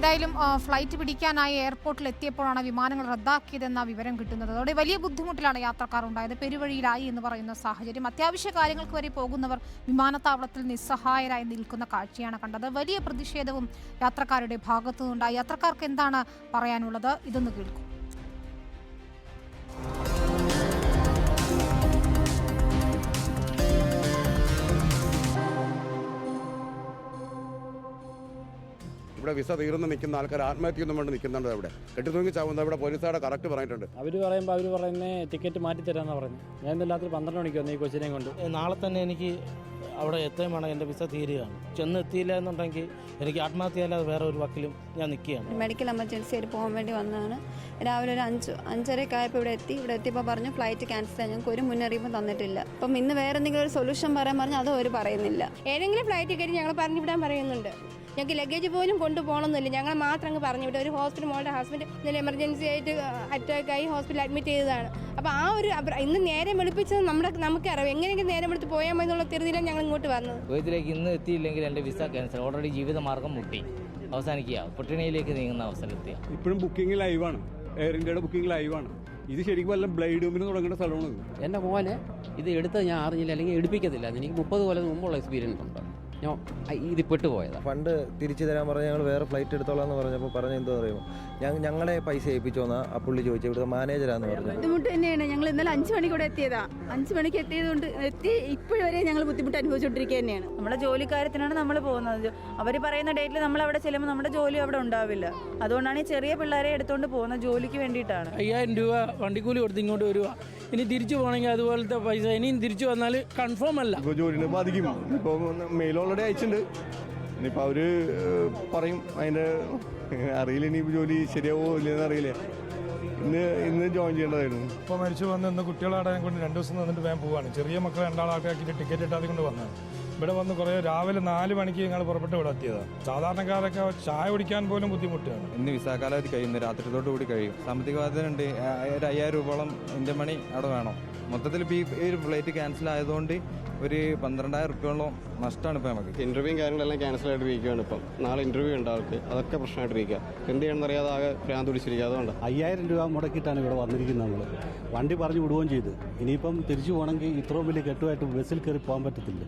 ഏതായാലും ഫ്ലൈറ്റ് പിടിക്കാനായി എയർപോർട്ടിൽ എത്തിയപ്പോഴാണ് വിമാനങ്ങൾ റദ്ദാക്കിയതെന്ന വിവരം കിട്ടുന്നത്. അതോടെ വലിയ ബുദ്ധിമുട്ടിലാണ് യാത്രക്കാർ ഉണ്ടായത്. പെരുവഴിയിലായി എന്ന് പറയുന്ന സാഹചര്യം. അത്യാവശ്യ കാര്യങ്ങൾക്ക് വരെ പോകുന്നവർ വിമാനത്താവളത്തിൽ നിസ്സഹായരായി നിൽക്കുന്ന കാഴ്ചയാണ് കണ്ടത്. വലിയ പ്രതിഷേധവും യാത്രക്കാരുടെ ഭാഗത്തുനിന്നുണ്ടായി. യാത്രക്കാർക്ക് എന്താണ് പറയാനുള്ളത്? ഇതൊന്ന് കേൾക്കൂ. ഇവിടെ വിസ തീർന്ന് നിൽക്കുന്ന ആൾക്കാർ ആത്മഹത്യയൊന്നും വേണ്ടി നിൽക്കുന്നുണ്ട്. അവിടെ കെട്ടിത്തൂങ്ങി ചാവുന്ന ഇവിടെ പോലീസുകാരെ കറക്റ്റ് പറഞ്ഞിട്ടുണ്ട്. അവർ പറയുന്നത് ടിക്കറ്റ് മാറ്റി തരാമെന്നാണ് പറഞ്ഞു. ഞാൻ ഇന്ന് രാത്രി 12 മണിക്ക് വന്നു ഈ കൊച്ചിനെ കൊണ്ട്. നാളെ തന്നെ എനിക്ക് അവിടെ എത്താൻ വേണം. എൻ്റെ വിസ തീരുകയാണ്. ചെന്ന് എത്തിയില്ല എന്നുണ്ടെങ്കിൽ എനിക്ക് ആത്മഹത്യ അല്ലാതെ വേറെ ഒരു വക്കിലും ഞാൻ നിൽക്കുകയാണ്. മെഡിക്കൽ എമർജൻസി ആയിട്ട് പോകാൻ വേണ്ടി വന്നതാണ്. രാവിലെ ഒരു 5:30 ആയപ്പോൾ ഇവിടെ എത്തിയപ്പോൾ പറഞ്ഞു ഫ്ലൈറ്റ് ക്യാൻസൽ ആയി. ഞങ്ങൾക്ക് ഒരു മുന്നറിയിപ്പും തന്നിട്ടില്ല. അപ്പം ഇന്ന് വേറെ എന്തെങ്കിലും ഒരു സൊല്യൂഷൻ പറയാൻ പറഞ്ഞാൽ അതും അവർ പറയുന്നില്ല. ഏതെങ്കിലും ഫ്ലൈറ്റ് ടിക്കറ്റ് ഞങ്ങൾ പറഞ്ഞു വിടാൻ പറയുന്നുണ്ട്. ഞങ്ങൾക്ക് ലഗേജ് പോലും കൊണ്ടുപോകണമെന്നില്ല. ഞങ്ങൾ മാത്രം അങ്ങ് പറഞ്ഞു വിട്ടു. ഒരു ഹോസ്പിറ്റൽ മോളുടെ ഹസ്ബൻഡ് ഇന്നലെ എമർജൻസി ആയിട്ട് അറ്റാക്കായി ഹോസ്പിറ്റലിൽ അഡ്മിറ്റ് ചെയ്തതാണ്. അപ്പോൾ ആ ഒരു ഇന്ന് നേരം വെളുപ്പിച്ചത് നമുക്കറിയാം. എങ്ങനെയെങ്കിലും നേരം വെളുത്ത് പോയാൽ മതി എന്നുള്ള തിരുതിയിലാണ് ഞങ്ങൾ ഇങ്ങോട്ട് വന്നത്. കുവൈത്തിലേക്ക് ഇന്ന് എത്തിയില്ലെങ്കിൽ എൻ്റെ വിസ ക്യാൻസൽ. ഓൾറെഡി ജീവിതമാർഗം മുട്ടി അവസാനിക്കുക, പട്ടിണിയിലേക്ക് നീങ്ങുന്ന അവസരത്തിൽ. ഇപ്പോഴും ബുക്കിംഗ് ലൈവാണ്. എയർ ഇന്ത്യയുടെ ബുക്കിംഗ് ലൈവാണ്. ഇത് ശരിക്കും വല്ല ബ്ലേഡ് ഡൂമിന് തുടങ്ങേണ്ട സ്ഥലമാണ്. എൻ്റെ മോനെ ഇത് എടുത്തത് ഞാൻ അറിഞ്ഞില്ല, അല്ലെങ്കിൽ എടുപ്പിക്കത്തില്ല. എനിക്ക് 30 കൊല്ലം മുമ്പുള്ള എക്സ്പീരിയൻസ് ഉണ്ട്. ഞാൻ ഇത് പെട്ടുപോയതാണ്. ഫണ്ട് തിരിച്ചു തരാൻ പറഞ്ഞാൽ ഞങ്ങൾ വേറെ ഫ്ലൈറ്റ് എടുത്തോളാം എന്ന് പറഞ്ഞപ്പോൾ പറഞ്ഞ എന്തോ പറയുമോ ഞങ്ങളെ പൈസ ഏൽപ്പിച്ചോന്നാ ആ പുള്ളി ചോദിച്ചു. ഇവിടുത്തെ മാനേജരാന്ന് പറഞ്ഞു. ബുദ്ധിമുട്ട് തന്നെയാണ്. ഞങ്ങൾ ഇന്നലെ 5 മണിക്ക് ഇവിടെ എത്തിയതാ. 5 മണിക്ക് എത്തിയതുകൊണ്ട് ഇപ്പോഴുവരെ ഞങ്ങൾ ബുദ്ധിമുട്ട് അനുഭവിച്ചുകൊണ്ടിരിക്കുക തന്നെയാണ്. നമ്മുടെ ജോലിക്കാര്യത്തിനാണ് നമ്മൾ പോകുന്നത്. അവർ പറയുന്ന ഡേറ്റിൽ നമ്മൾ അവിടെ ചെല്ലുമ്പോൾ നമ്മുടെ ജോലി അവിടെ ഉണ്ടാവില്ല. അതുകൊണ്ടാണ് ഈ ചെറിയ പിള്ളേരെ എടുത്തുകൊണ്ട് പോകുന്നത്, ജോലിക്ക് വേണ്ടിയിട്ടാണ്. 5000 രൂപ വണ്ടിക്കൂലി കൊടുത്ത് ഇങ്ങോട്ട് വരിക. ഇനി തിരിച്ചു പോകണമെങ്കിൽ അതുപോലത്തെ പൈസ ഇനിയും തിരിച്ചു വന്നാൽ കൺഫേം അല്ല. ഇപ്പോൾ ജോലിനെ ബാധിക്കും. ഇപ്പോൾ മെയിൽ ഓൾറെഡി അയച്ചിട്ടുണ്ട്. ഇനിയിപ്പോൾ അവർ പറയും. അതിൻ്റെ അറിയില്ല ഇനി ജോലി ശരിയാവോ ഇല്ലെന്ന് അറിയില്ല. ഇന്ന് ജോയിൻ ചെയ്യേണ്ടതായിരുന്നു. ഇപ്പോൾ മരിച്ചു വന്ന് ഇന്ന് കുട്ടികളാടാൻ കൊണ്ട് 2 ദിവസം നിന്നിട്ട് വേഗം പോവാണ്. ചെറിയ മക്കളെ 2 ആൾക്കാക്കിയിട്ട് ടിക്കറ്റ് ഇട്ടാതെ കൊണ്ട് വന്നതാണ്. ഇവിടെ വന്ന് കുറേ രാവിലെ 4 മണിക്ക് ഞങ്ങൾ പുറപ്പെട്ട് ഇവിടെ എത്തിയതാണ്. സാധാരണക്കാരൊക്കെ ചായ കുടിക്കാൻ പോലും ബുദ്ധിമുട്ടാണ്. ഇന്ന് വിസ കാലാവധി കഴിയുന്നു. രാത്രിത്തോടു കൂടി കഴിയും. സാമ്പത്തിക ബാധ്യതയുണ്ട്. ഒരു 5000 രൂപയോളം ഇന്ത്യൻ മണി അവിടെ വേണം. മൊത്തത്തിൽ ഇപ്പോൾ ഈ ഒരു ഫ്ലൈറ്റ് ക്യാൻസൽ ആയതുകൊണ്ട് ഒരു 12000 റുപ്യോളം നഷ്ടമാണ് ഇപ്പോൾ നമുക്ക്. ഇന്റർവ്യൂവും കാര്യങ്ങളെല്ലാം ക്യാൻസൽ ആയിട്ടിരിക്കുകയാണ്. ഇപ്പം നാളെ ഇന്റർവ്യൂ ഉണ്ട് അവർക്ക്. അതൊക്കെ പ്രശ്നമായിട്ടിരിക്കുക. എന്ത് ചെയ്യണമെന്ന് അറിയാതെ ആകെ ഭ്രാന്ത് പിടിച്ചിരിക്കുക. അതുകൊണ്ട് 5000 രൂപ മുടക്കിയിട്ടാണ് ഇവിടെ വന്നിരിക്കുന്നത്. നമ്മൾ വണ്ടി പറഞ്ഞു വിടുകയും ചെയ്തു. ഇനിയിപ്പം തിരിച്ചു പോകണമെങ്കിൽ ഇത്രയും വലിയ കെട്ടുമായിട്ട് ബസ്സിൽ കയറി പോകാൻ പറ്റത്തില്ല.